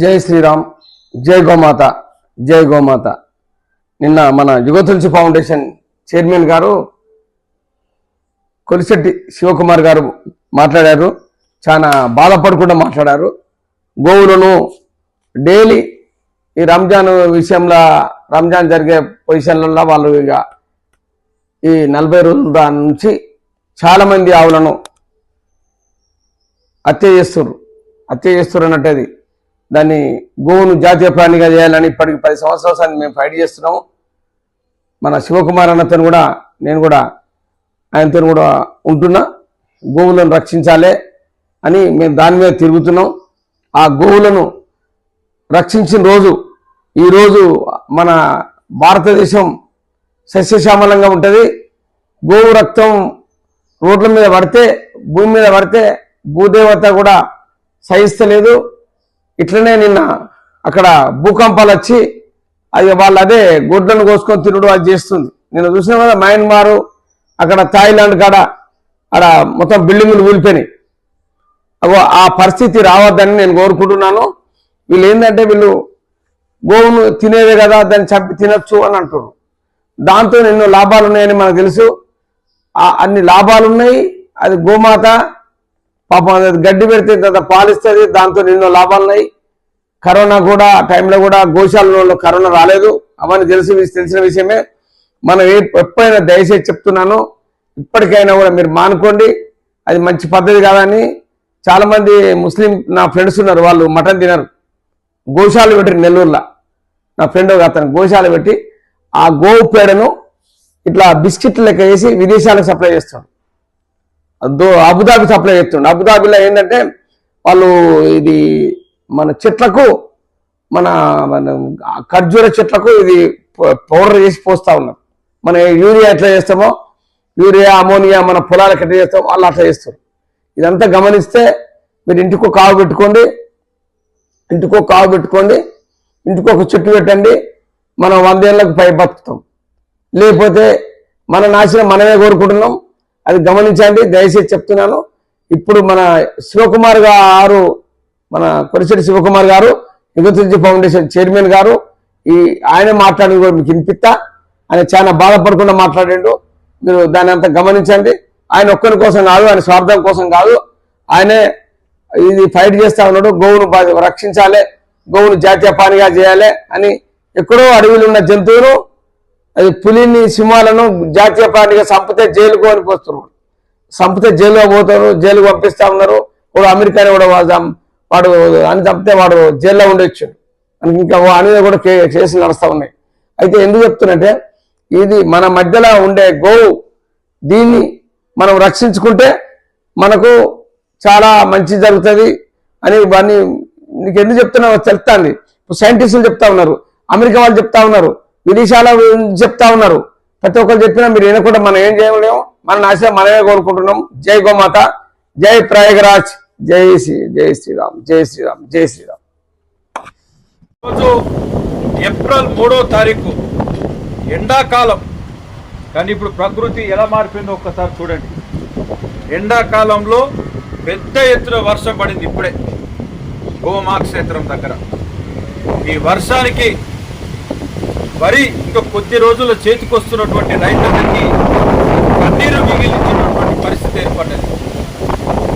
జై శ్రీరామ్, జై గోమాత, జై గోమాత. నిన్న మన యుగతులసి ఫౌండేషన్ చైర్మన్ గారు కొలిశెట్టి శివకుమార్ గారు మాట్లాడారు. చాలా బాధపడకుండా మాట్లాడారు. గోవులను డైలీ ఈ రంజాన్ విషయంలో, రంజాన్ జరిగే పొజిషన్లలో వాళ్ళు ఇక ఈ 40 రోజుల దాని నుంచి చాలామంది ఆవులను హత్య చేస్తున్నారు అన్నట్టేది. దాన్ని గోవును జాతీయ ప్రాణిగా చేయాలని ఇప్పటికి 10 సంవత్సరాల మేము ఫైట్ చేస్తున్నాము. మన శివకుమార్ అన్నతో కూడా నేను కూడా ఆయనతో కూడా ఉంటున్నా. గోవులను రక్షించాలి అని మేము దాని మీద తిరుగుతున్నాం. ఆ గోవులను రక్షించిన రోజు ఈరోజు మన భారతదేశం సస్యశ్యామలంగా ఉంటుంది. గోవు రక్తం రోడ్ల మీద పడితే, భూమి మీద పడితే భూదేవత కూడా సహిస్తలేదు. ఇట్లనే నిన్న అక్కడ భూకంపాలు వచ్చి అది వాళ్ళు అదే గొడ్లను కోసుకొని తినడం అది చేస్తుంది. నేను చూసిన కదా మయన్మారు, అక్కడ థాయిలాండ్ కాడ అక్కడ మొత్తం బిల్డింగులు కూలిపోయినాయి. ఆ పరిస్థితి రావద్దని నేను కోరుకుంటున్నాను. వీళ్ళు ఏంటంటే వీళ్ళు గోవును తినేదే కదా, దాన్ని చంపి తినచ్చు అని అంటున్నారు. దాంతో ఎన్నో లాభాలు ఉన్నాయని మనకు తెలుసు. అన్ని లాభాలు ఉన్నాయి. అది గోమాత పాపం గడ్డి పెడితే తర్వాత పాలిస్తుంది. దాంతో ఎన్నో లాభాలు ఉన్నాయి. కరోనా కూడా టైంలో కూడా గోశాలలో కరోనా రాలేదు. అవన్నీ తెలిసిన విషయమే. మనం ఎప్పుడైనా దయచేసి చెప్తున్నాను, ఇప్పటికైనా కూడా మీరు మానుకోండి. అది మంచి పద్ధతి కాదని చాలా మంది ముస్లిం నా ఫ్రెండ్స్ ఉన్నారు, వాళ్ళు మటన్ తినరు. గోశాల పెట్టి నెల్లూరులో నా ఫ్రెండ్ అతను గోశాల పెట్టి ఆ గోవు పేడను ఇట్లా బిస్కెట్ లెక్క వేసి విదేశాలకు సప్లై చేస్తాడు. అబుదాబి సప్లై చేస్తుండే. అబుదాబిలో ఏంటంటే వాళ్ళు ఇది మన చెట్లకు, మన ఖర్జూర చెట్లకు ఇది పౌడర్ చేసి పోస్తా ఉన్నారు. మన యూరియా ఎట్లా చేస్తామో, యూరియా అమోనియా మన పొలాలకు ఎట్లా చేస్తామో వాళ్ళు అట్లా చేస్తారు. ఇదంతా గమనిస్తే మీరు ఇంటికో కావు పెట్టుకోండి, ఇంటికి ఒక చెట్టు పెట్టండి. మనం 100 ఏళ్ళకు పై బతుకుతాం. లేకపోతే మన నాశనం మనమే కోరుకుంటున్నాం. అది గమనించండి, దయచేసి చెప్తున్నాను. ఇప్పుడు మన శివకుమార్ గారు, మన కొలిశెట్టి శివకుమార్ గారు, యుగతులసి ఫౌండేషన్ చైర్మన్ గారు, ఆయన మాట్లాడింది కూడా మీకు వినిపిస్తా. ఆయన చాలా బాధపడకుండా మాట్లాడిండు. మీరు దాన్ని అంతా గమనించండి. ఆయన ఒక్కరి కోసం కాదు, ఆయన స్వార్థం కోసం కాదు, ఆయనే ఇది ఫైట్ చేస్తా ఉన్నాడు. గోవును రక్షించాలి, గోవును జాతీయ ప్రాణిగా చేయాలి అని. ఎక్కడో అడవిలో ఉన్న జంతువును, అది పులిని, సింహాలను జాతీయ ప్రాణిగా చంపితే జైలుకు అని పోస్తున్నారు. చంపితే జైలులో పోతారు, జైలుకు పంపిస్తా ఉన్నారు. వాడు అమెరికాని కూడా వాడు అని చంపితే వాడు జైల్లో ఉండొచ్చు. ఇంకా అనేది కూడా కేసులు నడుస్తూ ఉన్నాయి. అయితే ఎందుకు చెప్తున్నట్టే, ఇది మన మధ్యలో ఉండే గోవు, దీన్ని మనం రక్షించుకుంటే మనకు చాలా మంచి జరుగుతుంది అని వాడిని నీకు ఎందుకు చెప్తున్నావు చెప్తాంది. ఇప్పుడు సైంటిస్టులు చెప్తా ఉన్నారు, అమెరికా వాళ్ళు చెప్తా ఉన్నారు, విదేశాల చెప్తా ఉన్నారు. ప్రతి ఒక్కరు చెప్పినా మీరు వినకుండా మనం ఏం చేయలేము. మన నాశనం మనమే కోరుకుంటున్నాం. జై గోమాత, జై ప్రయాగరాజ్, జై శ్రీరామ్, జై శ్రీరామ్, జై శ్రీరామ్. రోజు ఏప్రిల్ 3వ తారీఖు ఎండాకాలం. కానీ ఇప్పుడు ప్రకృతి ఎలా మారిపోయిందో ఒక్కసారి చూడండి. ఎండాకాలంలో పెద్ద ఎత్తున వర్షం పడింది ఇప్పుడే గోమాత క్షేత్రం దగ్గర. ఈ వర్షానికి వరి ఇంకా కొద్ది రోజుల్లో చేతికొస్తున్నటువంటి రైతన్నకి కన్నీరు మిగిలించినటువంటి పరిస్థితి ఏర్పడ్డది.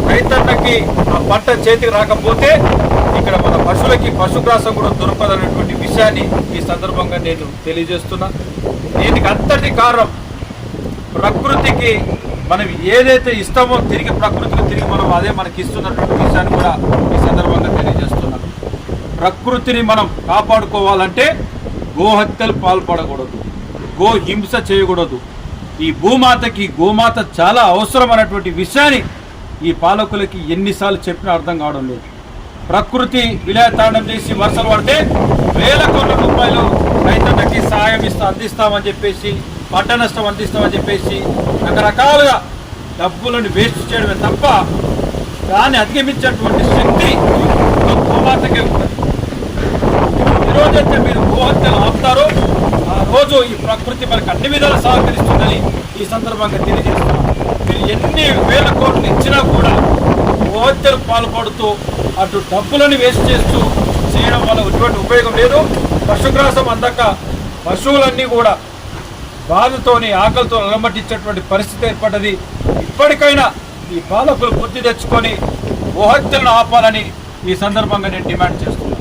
రైతన్నకి ఆ పంట చేతికి రాకపోతే ఇక్కడ మన పశువులకి పశుగ్రాసం కూడా దొరకదన్నటువంటి విషయాన్ని ఈ సందర్భంగా నేను తెలియజేస్తున్నా. దీనికి అంతటి కారణం ప్రకృతికి మనం ఏదైతే ఇస్తామో తిరిగి ప్రకృతికి తిరిగి మనం అదే మనకి ఇస్తున్నటువంటి విషయాన్ని కూడా ఈ సందర్భంగా తెలియజేస్తున్నాను. ప్రకృతిని మనం కాపాడుకోవాలంటే గోహత్యలు పాల్పడకూడదు, గో హింస చేయకూడదు. ఈ భూమాతకి గోమాత చాలా అవసరమైనటువంటి విషయాన్ని ఈ పాలకులకి ఎన్నిసార్లు చెప్పినా అర్థం కావడం లేదు. ప్రకృతి విలయతాండం చేసి వర్షాలు పడితే వేల కోట్ల రూపాయలు రైతులకి సహాయం అందిస్తామని చెప్పేసి, పంట నష్టం అందిస్తామని చెప్పేసి రకరకాలుగా డబ్బులను వేస్ట్ చేయడమే తప్ప దాన్ని అధిగమించేటువంటి శక్తి గోమాతకే ఉంటుంది. ఈరోజైతే మీరు గోహత్యలు ఆపుతారో ఆ రోజు ఈ ప్రకృతి మనకు అన్ని విధాలు సహకరిస్తుందని ఈ సందర్భంగా తెలియజేస్తున్నాం. మీరు ఎన్ని వేల కోట్లు ఇచ్చినా కూడా గోహత్యలు పాల్పడుతూ అటు డబ్బులను వేస్ట్ చేస్తూ చేయడం వల్ల ఎటువంటి ఉపయోగం లేదు. పశుగ్రాసం అందక పశువులన్నీ కూడా బాధతోని ఆకలితో అలమటించేటువంటి పరిస్థితి ఏర్పడ్డది. ఇప్పటికైనా ఈ పాలకులు బుద్ధి తెచ్చుకొని గోహత్యలను ఆపాలని ఈ సందర్భంగా నేను డిమాండ్ చేస్తున్నాను.